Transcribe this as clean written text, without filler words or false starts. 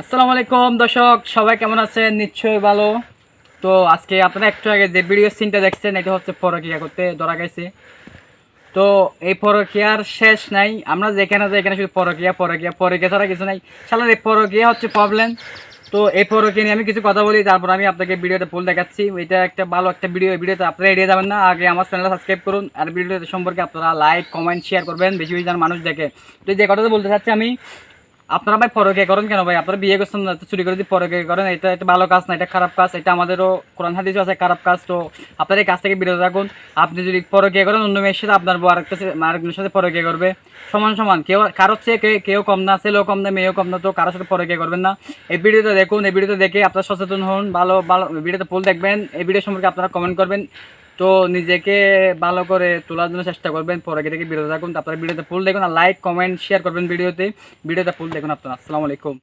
আসসালামু আলাইকুম দর্শক, সবাই কেমন আছেন? নিশ্চয়ই ভালো। তো আজকে আপনারা একটু আগে যে ভিডিও সিনটা দেখছেন, এটা হচ্ছে পরকীয়া করতে ধরা গেছে। তো এই পরকীয়ার শেষ নাই, আমরা যেখানে শুধু পরকীয়া পরকীয়া পরকীয়া ছাড়া কিছু নাই। সালার এই পরকীয়া হচ্ছে প্রবলেম। তো এই পরকীয়া নিয়ে আমি কিছু কথা বলি, তারপর আমি আপনাকে ভিডিওতে ফুল দেখাচ্ছি। এটা একটা ভালো একটা ভিডিও, এই ভিডিওতে আপনারা এড়িয়ে যাবেন না। আগে আমার চ্যানেলটা সাবস্ক্রাইব করুন, আর ভিডিওতে সম্পর্কে আপনারা লাইক কমেন্ট শেয়ার করবেন, বেশি বেশি যেন মানুষ দেখে। তো যে কথাটা বলতে চাচ্ছি আমি, আপনারা ভাই পরকীয়া করেন কেন? ভাই আপনারা বিয়ে করছেন না, চুরি করে দিয়ে পরকীয়া করেন, এটা একটা ভালো কাজ না, এটা খারাপ কাজ। এটা আমাদেরও কোরআন হাদিসও আছে খারাপ কাজ। তো আপনার এই কাজ থেকে বিরত থাকুন। আপনি যদি পরকীয়া করেন, অন্য মেয়ের সাথে আপনার বউ আরেকজনের সাথে পরকীয়া করবে, সমান সমান। কেউ কারোর চেয়ে কেউ কম না, ছেলেও কম না মেয়েও কম না। তো কারোর সাথে পরকীয়া করবেন না। এই ভিডিওটা দেখুন, এই ভিডিওটা দেখে আপনারা সচেতন হন। ভালো ভালো ভিডিওতে ফুল দেখবেন, এই ভিডিও সম্পর্কে আপনারা কমেন্ট করবেন। তো নিজেকে ভালো করে তোলার জন্য চেষ্টা করবেন, পরকীয়া থেকে বিরত থাকুন। তারপরে ভিডিওতে ফুল দেখুন, আর লাইক কমেন্ট শেয়ার করবেন ভিডিওতে ফুল দেখুন আপনারা। আসসালামু আলাইকুম।